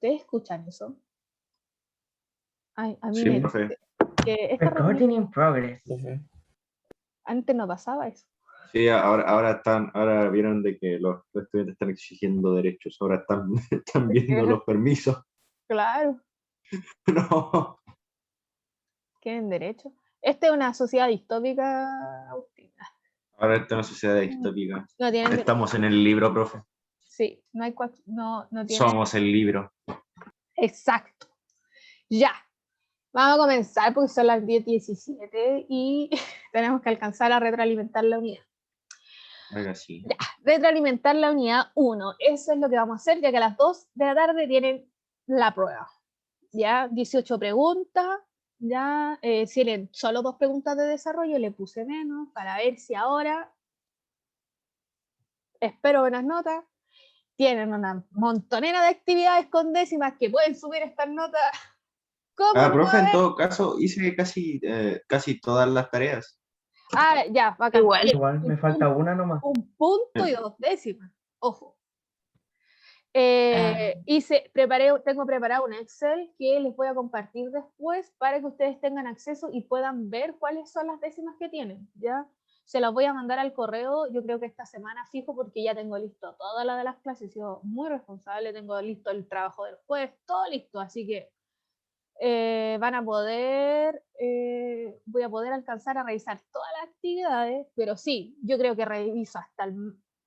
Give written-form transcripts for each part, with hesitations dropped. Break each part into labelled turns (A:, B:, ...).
A: ¿Ustedes escuchan eso? Ay, a mí
B: Sí,
A: me
B: profe.
A: dice que esta
C: Recording
A: reunión
C: in progress.
A: antes no pasaba eso.
B: Sí, ahora vieron de que los estudiantes están exigiendo derechos, ahora están viendo los permisos.
A: Claro,
B: No.
A: tienen derecho. Esta es una sociedad distópica, Agustín.
B: Ahora está una sociedad distópica.
A: No tienen
B: Estamos en el libro, profe.
A: Sí, no hay no tienen.
B: Somos el libro.
A: Exacto. Ya. Vamos a comenzar porque son las 10:17 y tenemos que alcanzar a retroalimentar la unidad.
B: Oiga, sí.
A: Ya, retroalimentar la unidad 1. Eso es lo que vamos a hacer, ya que a las 2 de la tarde tienen la prueba. Ya, 18 preguntas. Ya, si eran solo 2 preguntas de desarrollo, le puse menos para ver si ahora espero buenas notas. Tienen una montonera de actividades con décimas que pueden subir estas notas. ¿Cómo no
B: Profe,
A: va a
B: en
A: haber?
B: todo caso, hice casi todas las tareas.
A: Ah, ya, bacán.
C: Igual, me falta una nomás.
A: Un punto y 2 décimas. Ojo.
C: Ah.
A: Tengo preparado un Excel que les voy a compartir después para que ustedes tengan acceso y puedan ver cuáles son las décimas que tienen, ¿ya? Se las voy a mandar al correo, yo creo que esta semana fijo, porque ya tengo listo toda la de las clases, he sido muy responsable, tengo listo el trabajo del jueves, todo listo, así que voy a poder alcanzar a revisar todas las actividades, pero sí, yo creo que reviso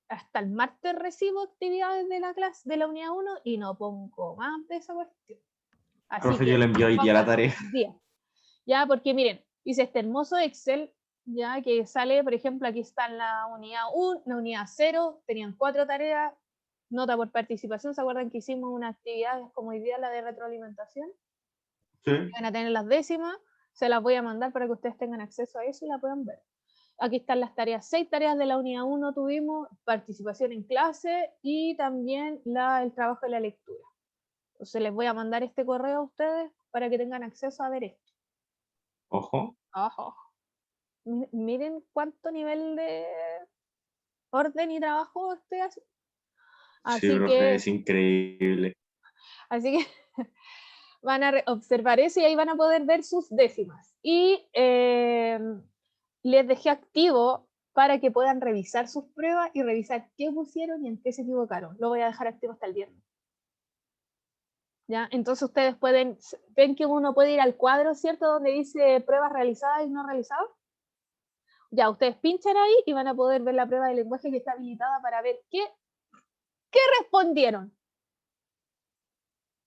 A: hasta el martes, recibo actividades de la clase, de la unidad 1 y no pongo más de esa cuestión. Así
B: Profe,
A: que
B: yo le envío hoy día la tarea.
A: ya, porque miren, hice este hermoso Excel, ya que sale, por ejemplo, aquí está la unidad 1, la unidad 0, tenían 4 tareas, nota por participación, ¿se acuerdan que hicimos una actividad como hoy día la de retroalimentación?
B: Sí.
A: Van a tener las décimas, se las voy a mandar para que ustedes tengan acceso a eso y la puedan ver. Aquí están las tareas, 6 tareas de la unidad 1 tuvimos, participación en clase y también el trabajo de la lectura. Entonces les voy a mandar este correo a ustedes para que tengan acceso a ver esto.
B: Ojo.
A: Ojo. Miren cuánto nivel de orden y trabajo estoy haciendo.
B: Sí, profe, es increíble.
A: Así que van a observar eso y ahí van a poder ver sus décimas. Y les dejé activo para que puedan revisar sus pruebas y revisar qué pusieron y en qué se equivocaron. Lo voy a dejar activo hasta el viernes. ¿Ya? Entonces ustedes ven que uno puede ir al cuadro, ¿cierto? Donde dice pruebas realizadas y no realizadas. Ya, ustedes pinchan ahí y van a poder ver la prueba de lenguaje que está habilitada para ver qué respondieron.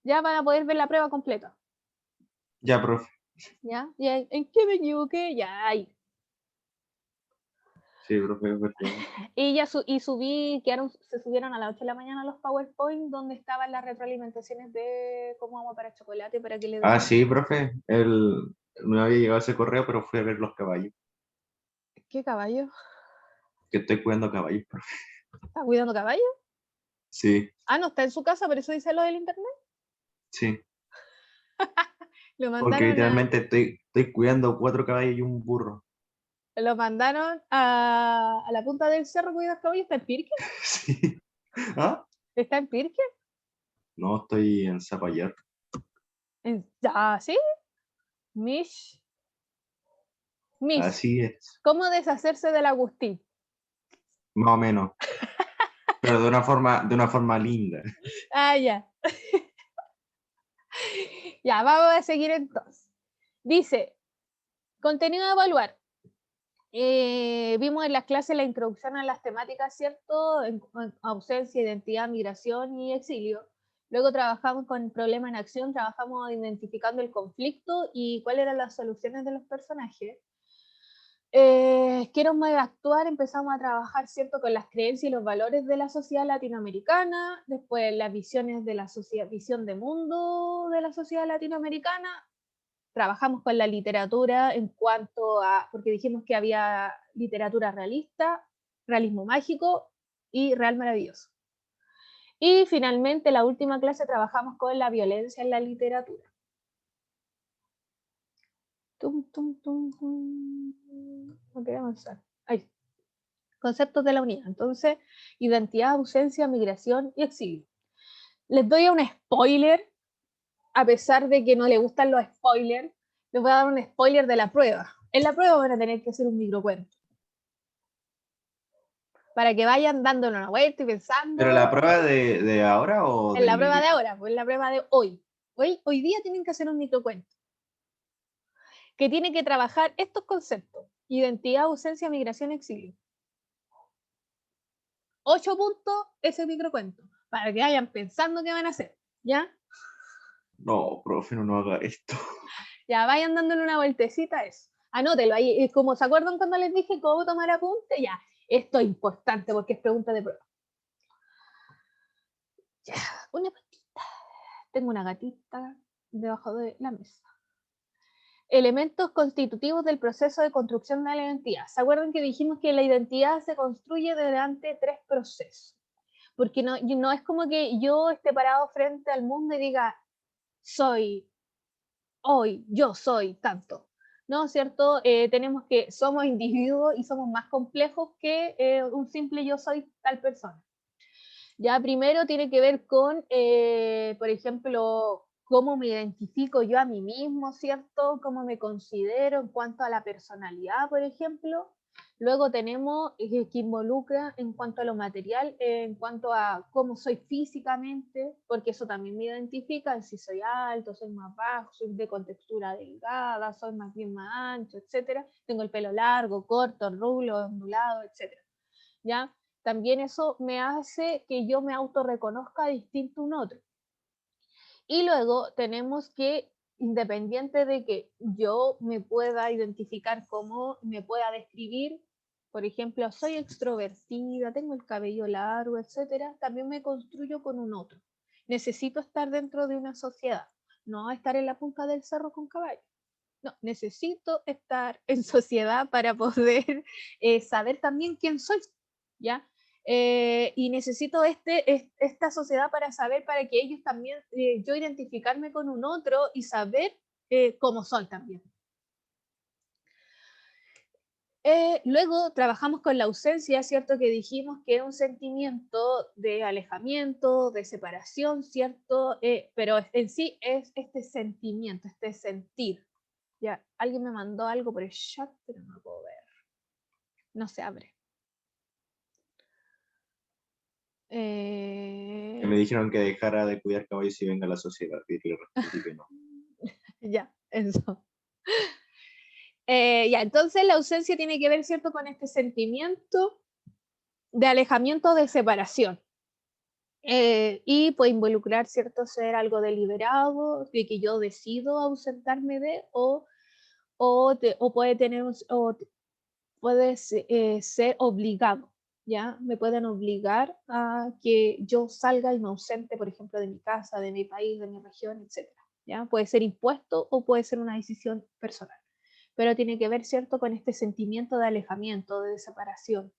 A: Ya van a poder ver la prueba completa.
B: Ya, profe.
A: ¿Ya? ¿En qué me equivoqué? Ya, ahí.
B: Sí, profe, perfecto.
A: Y ya se subieron a las 8 de la mañana los PowerPoint donde estaban las retroalimentaciones de cómo vamos para chocolate para que le den.
B: Sí, profe. No había llegado ese correo, pero fui a ver los caballos.
A: ¿Qué caballo?
B: Que estoy cuidando caballos, profe.
A: ¿Está cuidando caballo?
B: Sí.
A: No está en su casa, pero eso dice lo del internet.
B: Sí.
A: Lo
B: Porque
A: mandaron
B: literalmente estoy cuidando 4 caballos y un burro.
A: lo mandaron a la punta del cerro cuidar caballos. ¿Está en Pirque?
B: Sí. ¿Ah?
A: ¿Está en Pirque?
B: No, estoy en Zapallar.
A: ¿Sí? Mish.
B: Así es.
A: ¿Cómo deshacerse del Agustín?
B: Más o menos. Pero de una forma linda.
A: Ya. Ya, vamos a seguir entonces. Dice, contenido a evaluar. Vimos en las clases la introducción a las temáticas, ¿cierto? En ausencia, identidad, migración y exilio. Luego trabajamos con problema en acción, trabajamos identificando el conflicto y cuáles eran las soluciones de los personajes. Quiero más actuar, empezamos a trabajar, ¿cierto?, con las creencias y los valores de la sociedad latinoamericana, después las visiones de la sociedad, visión de mundo de la sociedad latinoamericana. Trabajamos con la literatura en cuanto a, porque dijimos que había literatura realista, realismo mágico y real maravilloso. Y finalmente, la última clase trabajamos con la violencia en la literatura. No quería avanzar. Ahí. Conceptos de la unidad. Entonces, identidad, ausencia, migración y exilio. Les doy un spoiler. a pesar de que no le gustan los spoilers, les voy a dar un spoiler de la prueba. En la prueba van a tener que hacer un microcuento. Para que vayan dándole una vuelta y pensando.
B: ¿Pero la prueba de ahora o
A: en la prueba de ahora, pues en la prueba de hoy. Hoy día tienen que hacer un microcuento. Que tiene que trabajar estos conceptos. Identidad, ausencia, migración, exilio. 8 puntos ese microcuento. Para que vayan pensando qué van a hacer. ¿Ya?
B: No, profe, no haga esto.
A: Ya vayan dándole una vueltecita a eso. Anótelo ahí. Como se acuerdan cuando les dije cómo tomar apunte, ya. Esto es importante porque es pregunta de prueba. Ya, una patita. Tengo una gatita debajo de la mesa. Elementos constitutivos del proceso de construcción de la identidad. ¿Se acuerdan que dijimos que la identidad se construye mediante 3 procesos? Porque no es como que yo esté parado frente al mundo y diga, yo soy tanto. ¿No es cierto? Tenemos que somos individuos y somos más complejos que un simple yo soy tal persona. Ya primero tiene que ver con, por ejemplo, cómo me identifico yo a mí mismo, ¿cierto? Cómo me considero en cuanto a la personalidad, por ejemplo. Luego tenemos que involucra en cuanto a lo material, en cuanto a cómo soy físicamente, porque eso también me identifica, si soy alto, soy más bajo, soy de contextura delgada, soy más bien más ancho, etcétera. Tengo el pelo largo, corto, rubio, ondulado, etcétera. ¿Ya? También eso me hace que yo me autorreconozca distinto a un otro. Y luego tenemos que, independiente de que yo me pueda identificar como, me pueda describir, por ejemplo, soy extrovertida, tengo el cabello largo, etcétera, también me construyo con un otro. Necesito estar dentro de una sociedad, no estar en la punta del cerro con caballo. No, necesito estar en sociedad para poder saber también quién soy, ¿ya? Y necesito esta sociedad para saber, para que ellos también, yo identificarme con un otro y saber cómo soy también. Luego trabajamos con la ausencia, ¿cierto? Que dijimos que es un sentimiento de alejamiento, de separación, ¿cierto? Pero en sí es este sentimiento, este sentir. Ya, alguien me mandó algo por el chat, pero no lo puedo ver. No se abre.
B: Que me dijeron que dejara de cuidar caballos y venga a la sociedad. Y que no.
A: Ya, eso. Ya, entonces la ausencia tiene que ver, ¿cierto?, con este sentimiento de alejamiento, de separación. Y puede involucrar, ¿cierto?, ser algo deliberado, de que yo decido ausentarme de, o puede tener, o puede ser obligado, ¿ya? Me pueden obligar a que yo salga y me ausente, por ejemplo, de mi casa, de mi país, de mi región, etc. ¿Ya? Puede ser impuesto o puede ser una decisión personal. Pero tiene que ver, ¿cierto?, con este sentimiento de alejamiento, de separación.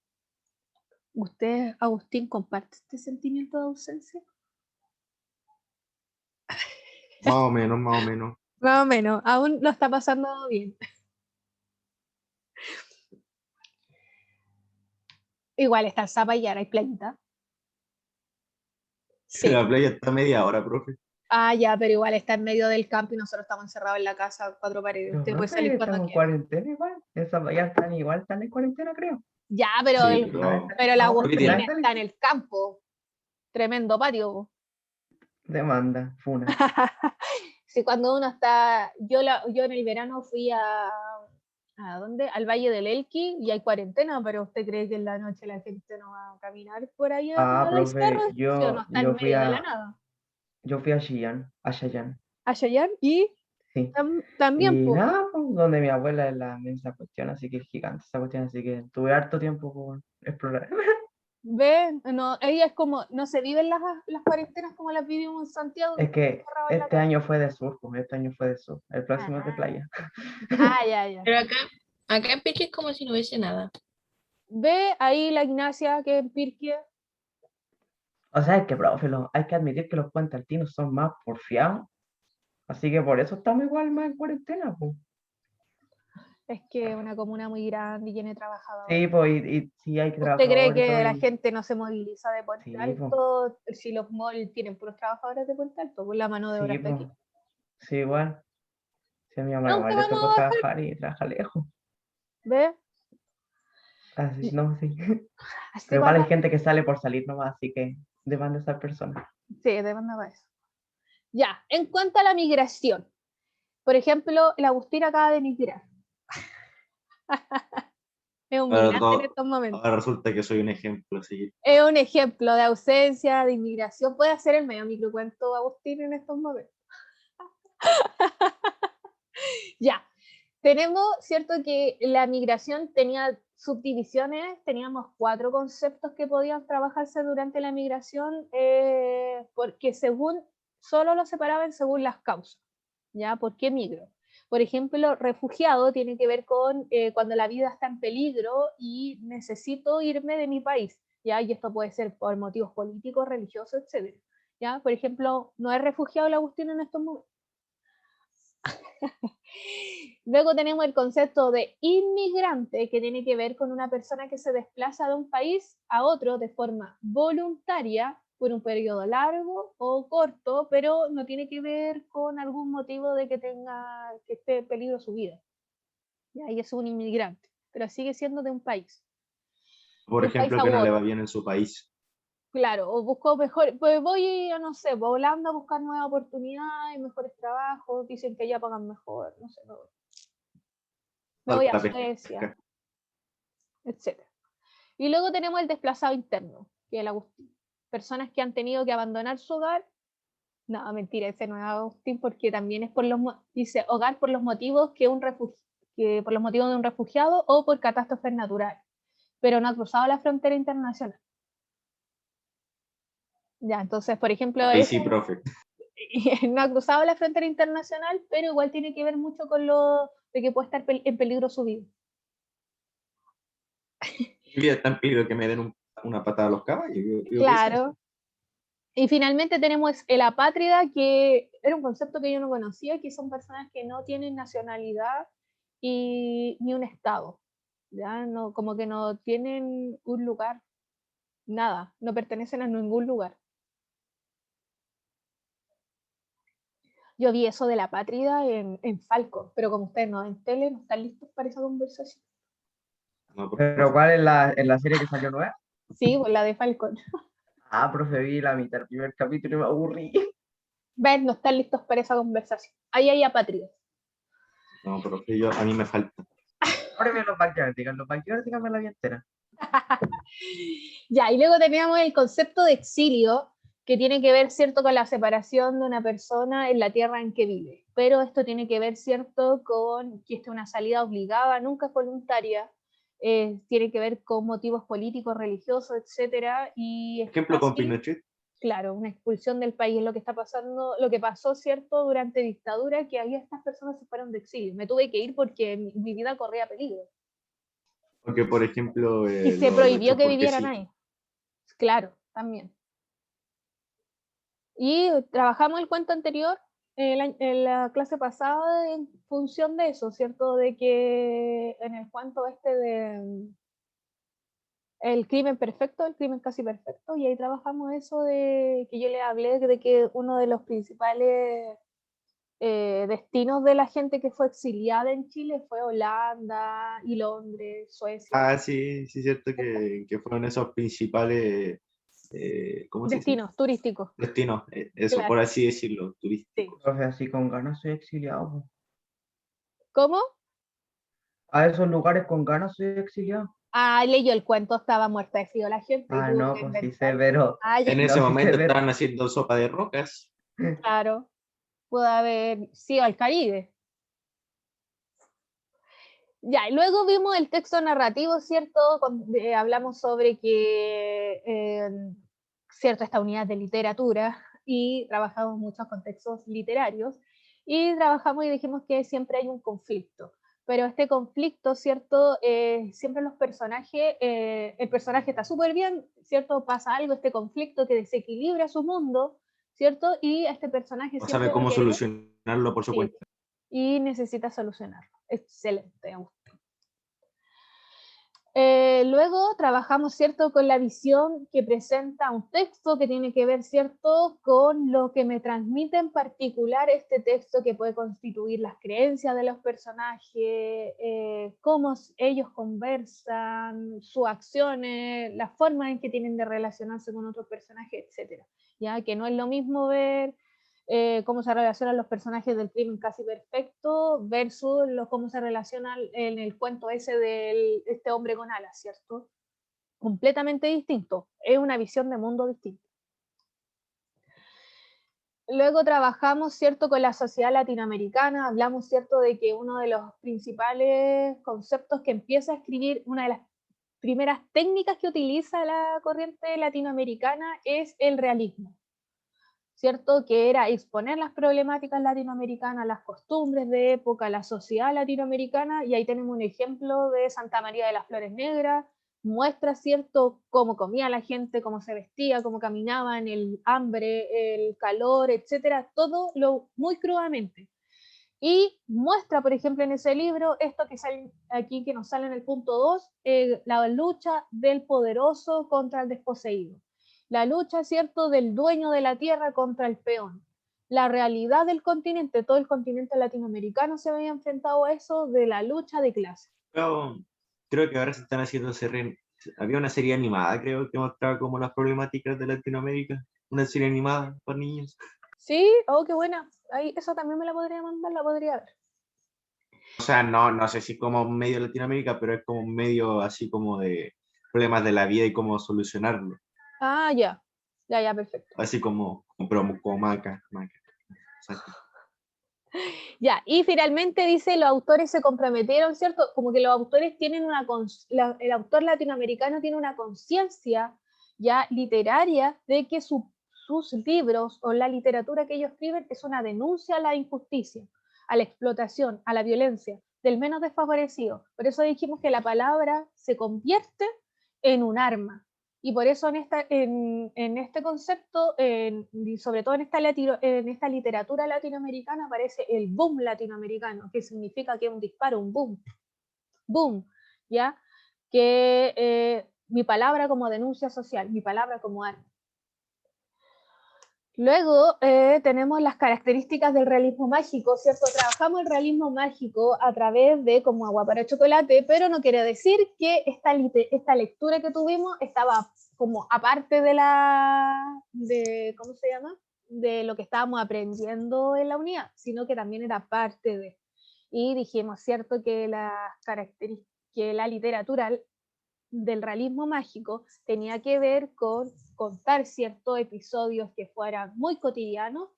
A: ¿Usted, Agustín, comparte este sentimiento de ausencia?
B: Más o menos, más o menos.
A: Más o menos, aún lo está pasando bien. Igual está en Zapallar, hay playita. Sí.
B: La playa está media hora, profe.
A: Ah, ya, pero igual está en medio del campo y nosotros estamos encerrados en la casa, 4 paredes.
C: Pero,
A: Usted puede
C: profe,
A: salir cuando
C: estamos en
A: quiera.
C: cuarentena igual. Ya están igual, están en cuarentena, creo.
A: Ya, pero,
B: Sí,
A: pero la
C: No,
A: Agustín
B: tiene-
A: está en el campo. Tremendo patio.
C: demanda, funa.
A: Sí, cuando uno está. Yo en el verano fui ¿a dónde? Al Valle del Elqui y hay cuarentena, pero ¿usted cree que en la noche la gente no va a caminar por ahí
C: Ah,
A: arriba del cerro?
C: profe,
A: Si uno está en medio de la nada.
C: yo fui a Chillán,
A: A Chayán y
C: sí.
A: también,
C: Y
A: pues.
C: nada, pues, donde mi abuela es la inmensa cuestión, así que es gigante esa cuestión, así que tuve harto tiempo por explorar.
A: Ve, no, ella es como, no se viven las cuarentenas como las vivimos en Santiago,
C: Es que
A: encerrado en la
C: este
A: casa.
C: año fue de sur, pues este año fue de sur. El próximo es de
A: Ah,
C: playa.
A: ya.
D: Pero acá en Pirque es como si no hubiese nada.
A: Ve ahí la Ignacia que en Pirque.
C: O sea, es que, profe, hay que admitir que los puentaltinos son más porfiados. Así que por eso estamos igual más en cuarentena, pues.
A: Es que es una comuna muy grande y llena de
C: Sí,
A: trabajadores.
C: pues, y sí hay
A: ¿Usted cree
C: trabajadores y todo.
A: que la gente no se moviliza de Puente
C: Sí, pues,
A: Alto si los malls tienen puros trabajadores de Puente Alto? Pues la mano de obra
C: sí,
A: está
C: pues.
A: aquí.
C: Sí, igual. Si a mi mamá
A: Aunque
C: igual le
A: van a
C: tocó
A: bajar,
C: trabajar y trabaja lejos.
A: ¿ves?
C: Así, no, sí.
A: Así
C: Pero
A: va
C: igual hay
A: la...
C: gente que sale por salir nomás, así que demanda esa persona.
A: Sí, demanda eso. Ya, en cuanto a la migración. Por ejemplo, el Agustín acaba de migrar. Es un
B: Ahora,
A: migrante en estos momentos.
B: ahora resulta que soy un ejemplo, así que
A: Es un ejemplo de ausencia, de inmigración. Puede hacer el medio microcuento Agustín en estos momentos. Ya, tenemos, cierto, que la migración tenía subdivisiones, teníamos 4 conceptos que podían trabajarse durante la migración, porque solo los separaban según las causas, ¿ya? ¿Por qué migro? Por ejemplo, refugiado tiene que ver con cuando la vida está en peligro y necesito irme de mi país, ¿ya? Y esto puede ser por motivos políticos, religiosos, etc. ¿Ya? Por ejemplo, no es refugiado el Agustín en estos momentos. Luego tenemos el concepto de inmigrante, que tiene que ver con una persona que se desplaza de un país a otro de forma voluntaria por un periodo largo o corto, pero no tiene que ver con algún motivo de que esté en peligro su vida. Y ahí es un inmigrante, pero sigue siendo de un país
B: por ejemplo,
A: a
B: que no le va
A: otro.
B: bien en su país.
A: Claro, o busco mejor, pues voy a, no sé, a Holanda a buscar nuevas oportunidades, mejores trabajos, dicen que ya pagan mejor, no sé, me voy a
B: La
A: Suecia,
B: pesca.
A: etc. Y luego tenemos el desplazado interno, que es el Agustín. Personas que han tenido que abandonar su hogar. No, mentira, ese no es Agustín, porque también es dice hogar por los motivos que por los motivos de un refugiado o por catástrofes naturales, pero no ha cruzado la frontera internacional. Ya, entonces, por ejemplo,
B: Ahí sí, profe.
A: no ha cruzado la frontera internacional, pero igual tiene que ver mucho con lo de que puede estar en peligro su vida.
B: Mi vida está en peligro que me den una patada a los caballos. Yo digo que es eso.
A: Claro. Y finalmente tenemos el apátrida, que era un concepto que yo no conocía, que son personas que no tienen nacionalidad ni un estado, ¿ya? No, como que no tienen un lugar, nada, no pertenecen a ningún lugar. Yo vi eso de la apátrida en Falcon, pero como ustedes no en tele, no están listos para esa conversación.
B: No,
C: Pero ¿cuál es la serie que salió nueva?
A: Sí, pues la de Falcon.
C: Ah, profe, vi la mitad del primer capítulo y me aburrí.
A: Ven, no están listos para esa conversación. Ahí hay apátridas.
B: no, profe, a mí me falta.
C: Ahora me los backyardigans me la vi entera.
A: Ya, y luego teníamos el concepto de exilio, que tiene que ver, ¿cierto?, con la separación de una persona en la tierra en que vive. Pero esto tiene que ver, ¿cierto?, con que esta es una salida obligada, nunca es voluntaria, tiene que ver con motivos políticos, religiosos, etcétera, y es
B: Ejemplo con
A: fácil,
B: Pinochet.
A: claro, una expulsión del país, lo que está pasando, lo que pasó, ¿cierto?, durante dictadura, que ahí estas personas se fueron de exilio. Me tuve que ir porque mi vida corría peligro.
B: Porque, por ejemplo,
A: Y se
B: lo
A: prohibió
B: echan
A: que
B: porque
A: vivieran
B: sí.
A: ahí. Claro, también. Y trabajamos el cuento anterior en la clase pasada en función de eso, ¿cierto? De que en el cuento este de el crimen perfecto, el crimen casi perfecto, y ahí trabajamos eso de que yo le hablé de que uno de los principales destinos de la gente que fue exiliada en Chile fue Holanda y Londres, Suecia,
B: Ah, sí, sí, cierto que fueron esos principales, ¿cómo se dice?
A: destinos turísticos,
B: Destinos, eso, por
A: claro.
B: así decirlo,
A: Sí.
B: turísticos.
C: Profe, así con ganas soy exiliado, po.
A: ¿Cómo?
C: A esos lugares con ganas soy exiliado.
A: Ah, leyó el cuento, estaba muerta de frío la gente y
C: Ah,
A: tuvo
C: no,
A: que
C: pues sí sé,
A: inventar.
C: pero...
A: Ah, ya,
B: En
C: No,
B: ese
C: sí sé,
B: momento
C: pero...
B: estaban haciendo sopa de rocas.
A: claro, pudo haber sido al Caribe. Ya, y luego vimos el texto narrativo, ¿cierto? Hablamos sobre que, cierto, esta unidad de literatura y trabajamos muchos contextos literarios y trabajamos y dijimos que siempre hay un conflicto. Pero este conflicto, ¿cierto? Siempre los personajes, el personaje está súper bien, ¿cierto? Pasa algo, este conflicto que desequilibra su mundo, ¿cierto? Y este personaje
B: O
A: siempre
B: sabe
A: va a
B: cómo
A: querer,
B: solucionarlo por su
A: sí,
B: cuenta.
A: y necesita solucionarlo. Excelente. Luego trabajamos, ¿cierto?, con la visión que presenta un texto que tiene que ver, ¿cierto?, con lo que me transmite en particular este texto, que puede constituir las creencias de los personajes, cómo ellos conversan, sus acciones, la forma en que tienen de relacionarse con otros personajes, etc. Ya que no es lo mismo ver cómo se relacionan los personajes del Crimen Casi Perfecto versus cómo se relacionan en el cuento ese de este hombre con alas, ¿cierto? Completamente distinto, es una visión de mundo distinta. Luego trabajamos, ¿cierto?, con la sociedad latinoamericana, hablamos, ¿cierto?, de que uno de los principales conceptos que empieza a escribir, una de las primeras técnicas que utiliza la corriente latinoamericana es el realismo, ¿cierto?, que era exponer las problemáticas latinoamericanas, las costumbres de época, la sociedad latinoamericana, y ahí tenemos un ejemplo de Santa María de las Flores Negras, muestra, ¿cierto?, cómo comía la gente, cómo se vestía, cómo caminaban, el hambre, el calor, etcétera, todo muy crudamente. Y muestra, por ejemplo, en ese libro, esto que sale aquí, que nos sale en el punto 2, la lucha del poderoso contra el desposeído. La lucha, ¿cierto?, del dueño de la tierra contra el peón. La realidad del continente, todo el continente latinoamericano se había enfrentado a eso, de la lucha de clase.
B: Creo que ahora se están haciendo había una serie animada, creo, que mostraba como las problemáticas de Latinoamérica. Una serie animada para niños.
A: Sí, oh, qué buena. Ahí, eso también me la podría mandar, la podría ver.
B: O sea, no sé si como medio de Latinoamérica, pero es como un medio así como de problemas de la vida y cómo solucionarlo.
A: Ah, ya. Ya, perfecto.
B: Así como maca. Exacto.
A: Ya, y finalmente dice, los autores se comprometieron, ¿cierto? Como que los autores tienen el autor latinoamericano tiene una conciencia ya literaria de que sus libros o la literatura que ellos escriben es una denuncia a la injusticia, a la explotación, a la violencia del menos desfavorecido. Por eso dijimos que la palabra se convierte en un arma. Y por eso en este concepto, y sobre todo en esta literatura latinoamericana, aparece el boom latinoamericano, que significa que es un disparo, un boom, ¿ya? Que mi palabra como denuncia social, mi palabra como arma. Luego tenemos las características del realismo mágico, ¿cierto? Trabajamos el realismo mágico a través de como agua para chocolate, pero no quiere decir que esta lectura que tuvimos estaba como aparte ¿cómo se llama? De lo que estábamos aprendiendo en la unidad, sino que también era parte de. Y dijimos, ¿cierto?, que que la literatura del realismo mágico tenía que ver con contar ciertos episodios que fueran muy cotidianos,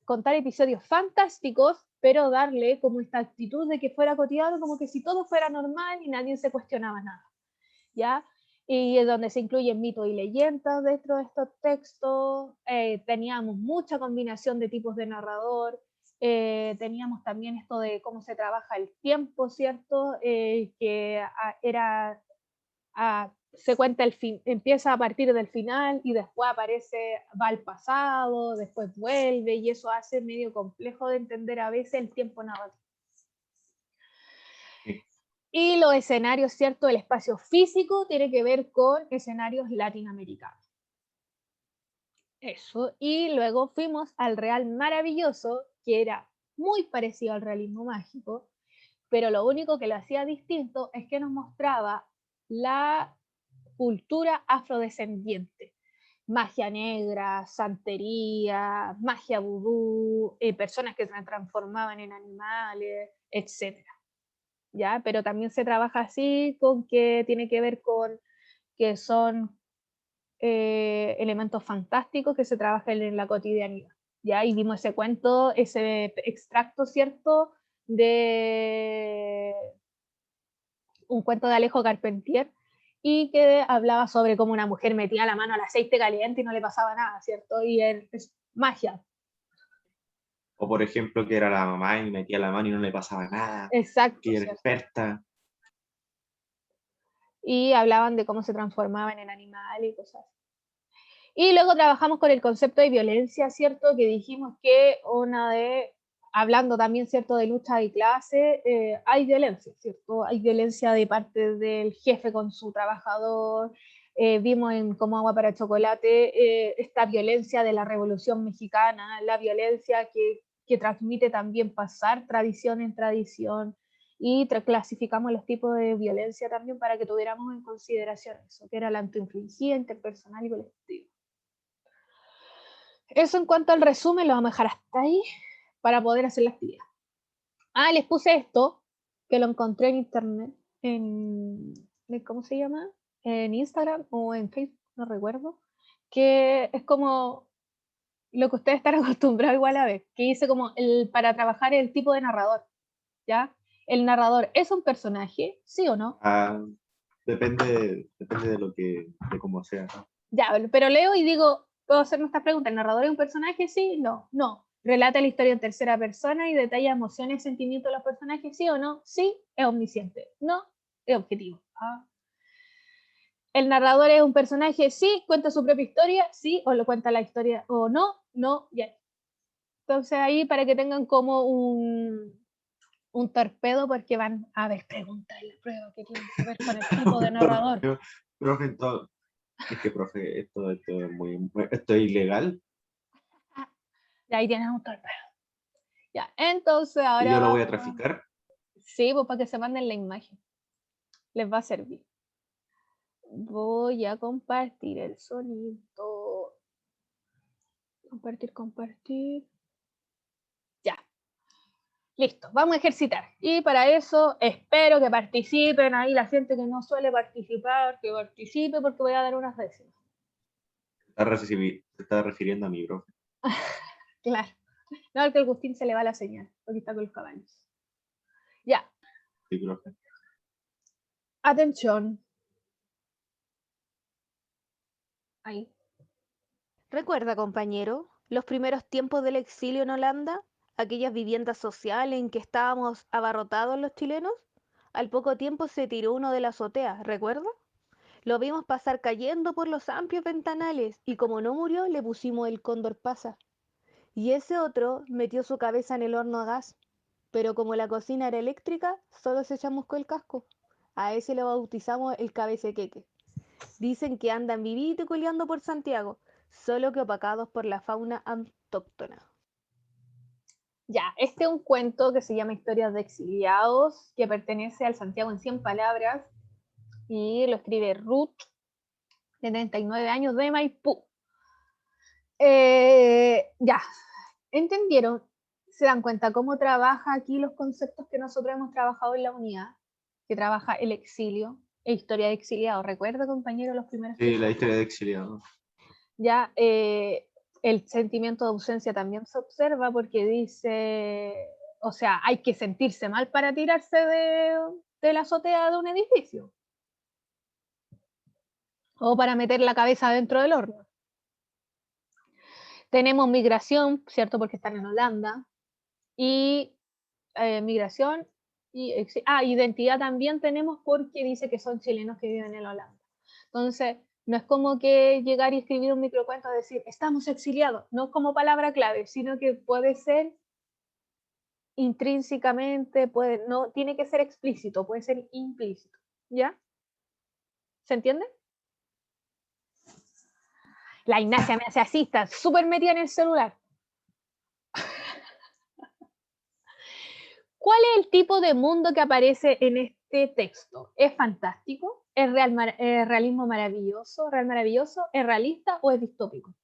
A: contar episodios fantásticos, pero darle como esta actitud de que fuera cotidiano, como que si todo fuera normal y nadie se cuestionaba nada, ¿ya? Y es donde se incluyen mitos y leyendas dentro de estos textos, teníamos mucha combinación de tipos de narrador, teníamos también esto de cómo se trabaja el tiempo, ¿cierto? Que se cuenta empieza a partir del final y después va al pasado, después vuelve, y eso hace medio complejo de entender a veces el tiempo narrativo.
B: Sí.
A: Y los escenarios, ¿cierto? El espacio físico tiene que ver con escenarios latinoamericanos. Eso, y luego fuimos al Real Maravilloso, que era muy parecido al realismo mágico, pero lo único que lo hacía distinto es que nos mostraba la cultura afrodescendiente. Magia negra, santería, magia vudú, personas que se transformaban en animales, etc. ¿Ya? Pero también se trabaja así, con que tiene que ver con que son elementos fantásticos que se trabajan en la cotidianidad. ¿Ya? Y vimos ese cuento, ese extracto, ¿cierto?, de un cuento de Alejo Carpentier, y que hablaba sobre cómo una mujer metía la mano al aceite caliente y no le pasaba nada, ¿cierto? Y es magia.
B: O por ejemplo, que era la mamá y metía la mano y no le pasaba nada.
A: Exacto.
B: Que era
A: ¿cierto?
B: experta.
A: Y hablaban de cómo se transformaban en animales y cosas así. Y luego trabajamos con el concepto de violencia, ¿cierto? Que dijimos que una de hablando también, ¿cierto?, de lucha de clase, hay violencia, ¿cierto? Hay violencia de parte del jefe con su trabajador. Vimos en Como agua para chocolate esta violencia de la Revolución Mexicana, la violencia que transmite también pasar tradición en tradición, y clasificamos los tipos de violencia también para que tuviéramos en consideración eso, que era la autoinfligida, interpersonal y colectiva. Eso en cuanto al resumen, lo vamos a dejar hasta ahí para poder hacer la actividad. Les puse esto, que lo encontré en internet, ¿cómo se llama? En Instagram o en Facebook, no recuerdo, que es como lo que ustedes están acostumbrados igual a ver, que dice como para trabajar el tipo de narrador, ¿ya? ¿El narrador es un personaje, sí o no?
B: Depende de cómo sea.
A: Ya, pero leo y digo, puedo hacerme esta pregunta, ¿el narrador es un personaje, sí? No, no. ¿Relata la historia en tercera persona y detalla emociones, sentimientos de los personajes, sí o no? Sí, es omnisciente. No, es objetivo. ¿El narrador es un personaje? Sí, cuenta su propia historia, sí, o lo cuenta la historia, o no, no, ya. Entonces ahí para que tengan como un torpedo, porque van a ver preguntas en la prueba que tienen que ver con el tipo de narrador.
B: Profe, es que, profe, esto es ilegal.
A: Y ahí tienes un torpedo. Ya, entonces ahora...
B: ¿Y yo lo voy a traficar?
A: Sí, pues para que se manden la imagen. Les va a servir. Voy a compartir el sonido. Compartir. Ya. Listo, vamos a ejercitar. Y para eso espero que participen ahí la gente que no suele participar, que participe porque voy a dar unas décimas.
B: Se está refiriendo a mi profe.
A: Claro. No, que al Agustín se le va la señal, porque está con los caballos. Ya.
B: Sí, profe.
A: Atención. Ahí.
E: ¿Recuerda, compañero, los primeros tiempos del exilio en Holanda? Aquellas viviendas sociales en que estábamos abarrotados los chilenos. Al poco tiempo se tiró uno de la azotea, ¿recuerda? Lo vimos pasar cayendo por los amplios ventanales y como no murió le pusimos el cóndor pasa. Y ese otro metió su cabeza en el horno a gas, pero como la cocina era eléctrica, solo se chamuscó el casco. A ese lo bautizamos el cabecequeque. Dicen que andan vivitos y coleando por Santiago, solo que opacados por la fauna autóctona.
A: Ya, este es un cuento que se llama Historias de Exiliados, que pertenece al Santiago en 100 palabras, y lo escribe Ruth, de 39 años, de Maipú. Ya, ¿entendieron? ¿Se dan cuenta cómo trabaja aquí los conceptos que nosotros hemos trabajado en la unidad? Que trabaja el exilio e historia de exiliados. ¿Recuerda, compañero, los primeros?
B: Sí, la historia de exiliado.
A: Ya, el sentimiento de ausencia también se observa porque dice, o sea, hay que sentirse mal para tirarse de la azotea de un edificio. O para meter la cabeza dentro del horno. Tenemos migración, ¿cierto? Porque están en Holanda. Y migración y identidad también tenemos porque dice que son chilenos que viven en Holanda. Entonces, no es como que llegar y escribir un microcuento y decir, estamos exiliados, no como palabra clave, sino que puede ser intrínsecamente, no tiene que ser explícito, puede ser implícito. ¿Ya? ¿Se entiende? La Ignacia me hace así, está súper metida en el celular. ¿Cuál es el tipo de mundo que aparece en este texto? ¿Es fantástico? ¿Es realismo maravilloso? ¿Real maravilloso? ¿Es realista o es distópico?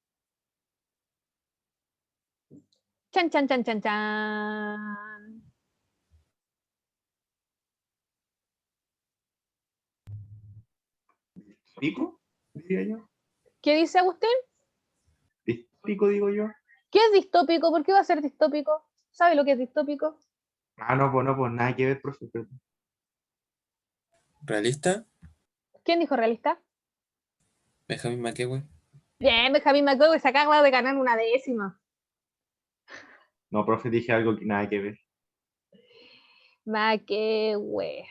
A: Chan, chan, chan, chan, chan.
B: ¿Distópico? Diría yo.
A: ¿Qué dice Agustín?
B: Distópico, digo yo.
A: ¿Qué es distópico? ¿Por qué va a ser distópico? ¿Sabe lo que es distópico?
B: No, pues nada que ver, profe. Perdón.
F: ¿Realista?
A: ¿Quién dijo realista?
F: Benjamin McEwen.
A: Bien, Benjamín McDowell se acaba de ganar una décima.
B: No, profe, dije algo que nada que ver.
A: McEwen.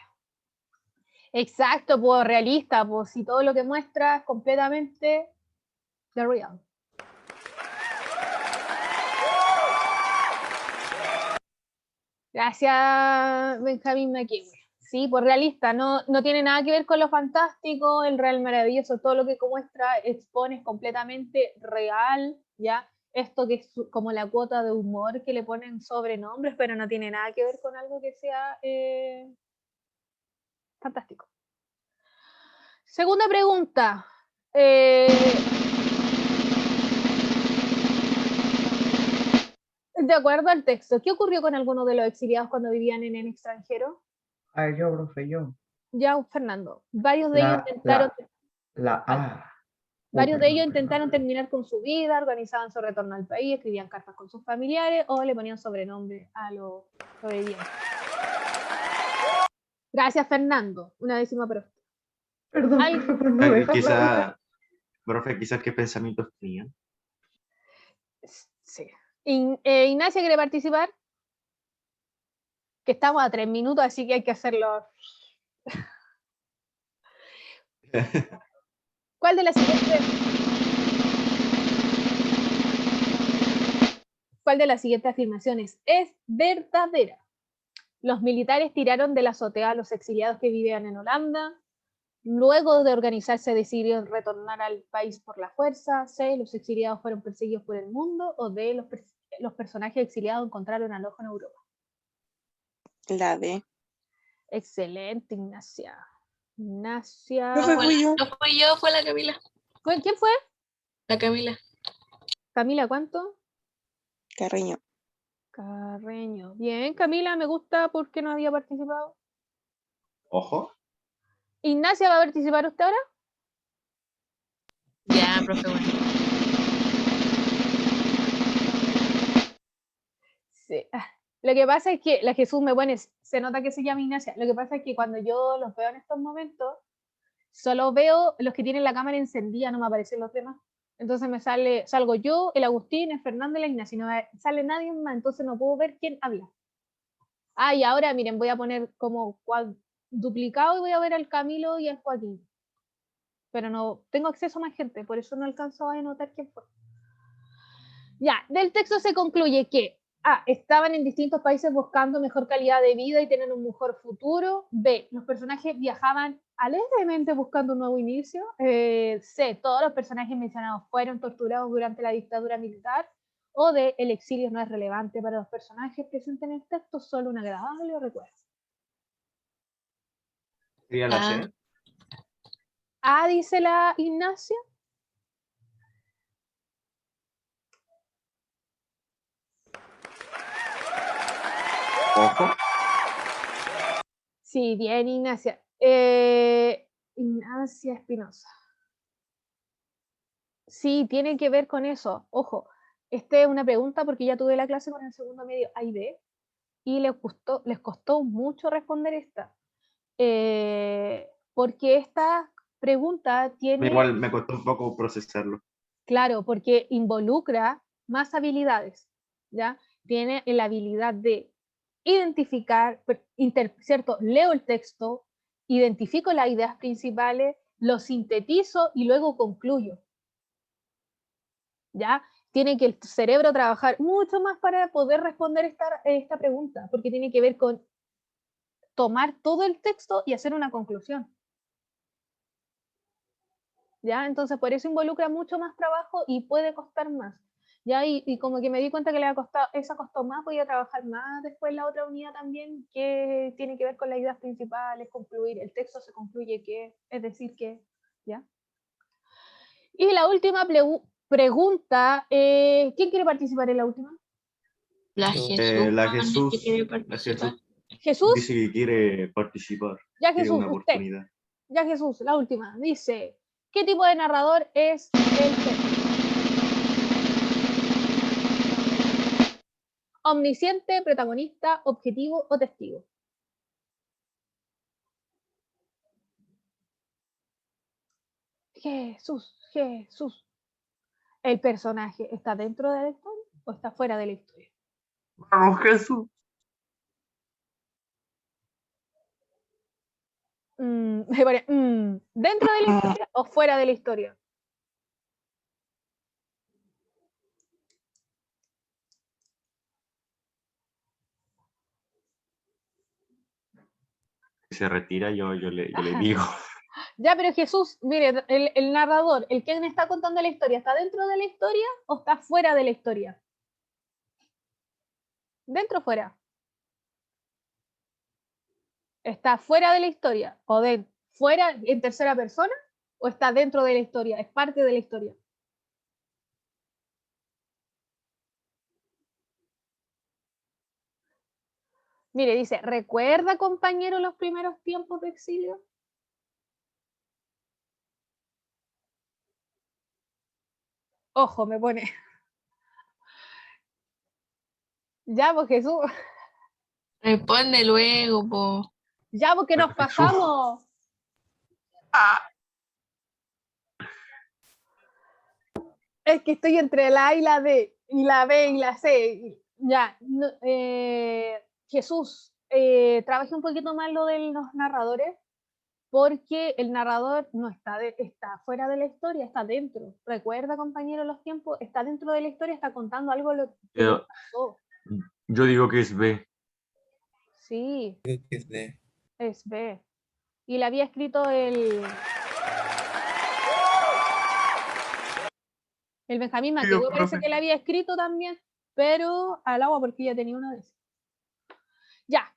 A: Exacto, pues realista, pues si todo lo que muestra es completamente the real. Gracias, Benjamín McKeown. Sí, pues realista, no tiene nada que ver con lo fantástico, el real maravilloso, todo lo que muestra expone es completamente real, ¿ya? Esto que es como la cuota de humor que le ponen sobrenombres, pero no tiene nada que ver con algo que sea fantástico. Segunda pregunta. De acuerdo al texto, ¿qué ocurrió con algunos de los exiliados cuando vivían en el extranjero?
C: A ver, yo, profe, yo.
A: Ya, Fernando. Varios de ellos intentaron
C: Perdón,
A: intentaron terminar con su vida, organizaban su retorno al país, escribían cartas con sus familiares o le ponían sobrenombre a los sobrevivientes. Gracias, Fernando. Una 10ª pregunta.
C: Perdón,
A: Ay,
C: profe, por no dejarla.
B: Profe, quizás qué pensamientos tenían.
A: Sí. Ignacia quiere participar. Que estamos a 3 minutos, así que hay que hacerlo. ¿Cuál de las siguientes afirmaciones es verdadera? Los militares tiraron de la azotea a los exiliados que vivían en Holanda. Luego de organizarse decidieron retornar al país por la fuerza. C. Los exiliados fueron perseguidos por el mundo. O D. Los personajes exiliados encontraron alojo en Europa.
G: La D.
A: Excelente, Ignacia. Ignacia.
G: Profe, fui yo.
D: No fui yo, fue la Camila.
A: ¿Quién fue?
D: La Camila.
A: Camila, ¿cuánto?
G: Carreño.
A: Carreño. Bien, Camila, me gusta porque no había participado.
B: Ojo.
A: Ignacia, ¿va a participar usted ahora?
D: Ya, profe, bueno.
A: Sí. Lo que pasa es que la Jesús me pone, se nota que se llama Ignacia. Lo que pasa es que cuando yo los veo en estos momentos, solo veo los que tienen la cámara encendida, no me aparecen los demás. Entonces salgo yo, el Agustín, el Fernando y la Ignacia, no sale nadie más, entonces no puedo ver quién habla. Y ahora miren, voy a poner como duplicado y voy a ver al Camilo y al Joaquín. Pero no tengo acceso a más gente, por eso no alcanzo a anotar quién fue. Ya, del texto se concluye que estaban en distintos países buscando mejor calidad de vida y tener un mejor futuro. B, los personajes viajaban alegremente buscando un nuevo inicio. C, todos los personajes mencionados fueron torturados durante la dictadura militar. O D, el exilio no es relevante para los personajes presentes en el texto, solo un agradable recuerdo.
B: ¿Sería la C?
A: Dice la Ignacia.
B: Ojo.
A: Sí, bien, Ignacia. Ignacia Espinosa. Sí, tiene que ver con eso. Ojo, esta es una pregunta porque ya tuve la clase con el segundo medio A y B y les costó mucho responder esta. Porque esta pregunta tiene...
B: Igual me costó un poco procesarlo.
A: Claro, porque involucra más habilidades, ¿ya? Tiene la habilidad de identificar, ¿cierto? Leo el texto, identifico las ideas principales, lo sintetizo y luego concluyo. ¿Ya? Tiene que el cerebro trabajar mucho más para poder responder esta pregunta, porque tiene que ver con tomar todo el texto y hacer una conclusión. ¿Ya? Entonces, por eso involucra mucho más trabajo y puede costar más. ¿Ya? Y como que me di cuenta que esa costó más, voy a trabajar más después la otra unidad también, que tiene que ver con las ideas principales, concluir, el texto se concluye que, es decir que, ¿ya? Y la última pregunta, ¿quién quiere participar en la última?
D: La
F: Yo.
D: Jesús.
B: La
D: Juan,
B: Jesús.
D: que quiere
B: La
D: participar.
B: Jesús
A: Jesús,
B: dice que quiere participar.
A: ya
B: Quiere
A: Jesús,
B: una
A: usted,
B: oportunidad.
A: ya Jesús, la última, dice, ¿qué tipo de narrador es el texto? Omnisciente, protagonista, objetivo o testigo. Jesús. ¿El personaje está dentro de la historia o está fuera de la historia?
B: Vamos, Jesús.
A: ¿Dentro de la historia o fuera de la historia?
B: se retira, yo le digo.
A: Ya, pero Jesús, mire, el narrador, el que me está contando la historia, ¿está dentro de la historia o está fuera de la historia? ¿Dentro o fuera? ¿Está fuera de la historia o fuera en tercera persona o está dentro de la historia? ¿Es parte de la historia? Mire, dice, ¿recuerda, compañero, los primeros tiempos de exilio? Ojo, me pone. Ya, pues Jesús.
D: Responde luego, po.
A: Ya, porque nos
B: Jesús.
A: pasamos. Es que estoy entre la A y la D, y la B y la C. Ya, Jesús, trabaje un poquito más lo de los narradores, porque el narrador no está, está fuera de la historia, está dentro. Recuerda, compañero, los tiempos, está dentro de la historia, está contando algo lo que le pasó.
B: Yo digo que es B.
A: Sí,
F: Creo que es de.
A: es B. Y le había escrito el Benjamín Maquegüe,
B: Dios,
A: parece
B: profe.
A: que le había escrito también, pero al agua porque ya tenía una vez. Ya.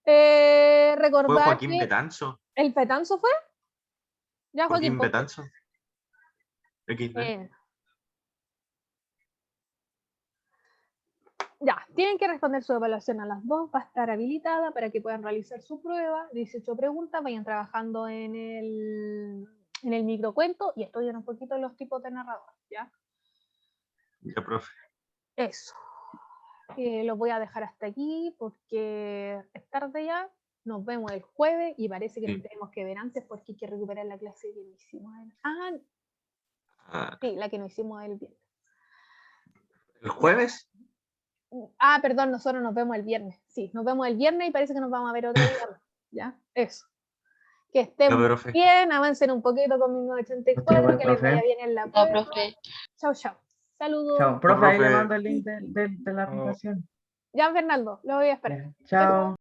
B: ¿Fue
A: Recordar
B: Joaquín
A: que
B: Betanzo?
A: el Petanzo fue. Ya, Joaquín,
B: Joaquín Betanzo. XD.
A: Ya, tienen que responder su evaluación a las 2, va a estar habilitada para que puedan realizar su prueba, 18 preguntas, vayan trabajando en el microcuento y estudien un poquito los tipos de narrador, ¿ya?
B: Ya, profe.
A: Eso. Lo voy a dejar hasta aquí porque es tarde ya, nos vemos el jueves y parece que
B: Sí.
A: nos tenemos que ver antes porque hay que recuperar la clase que no hicimos.
B: Ah,
A: Sí, la que no hicimos el viernes.
B: ¿el jueves?
A: Perdón, nosotros nos vemos el viernes. Sí, nos vemos el viernes y parece que nos vamos a ver otro día más. ¿Ya? Eso. Que estén
B: Ya,
A: muy
B: profe.
A: bien, avancen un poquito con 1984,
C: igual,
A: que les vaya
C: profe.
A: bien en la
D: Chao,
A: prueba.
D: profe.
A: Chao, chao. Saludos.
C: Chao, profe, ahí le
B: profe.
C: mando el link de la aplicación.
A: Ya, Fernando, lo voy a esperar.
C: Ya, chao.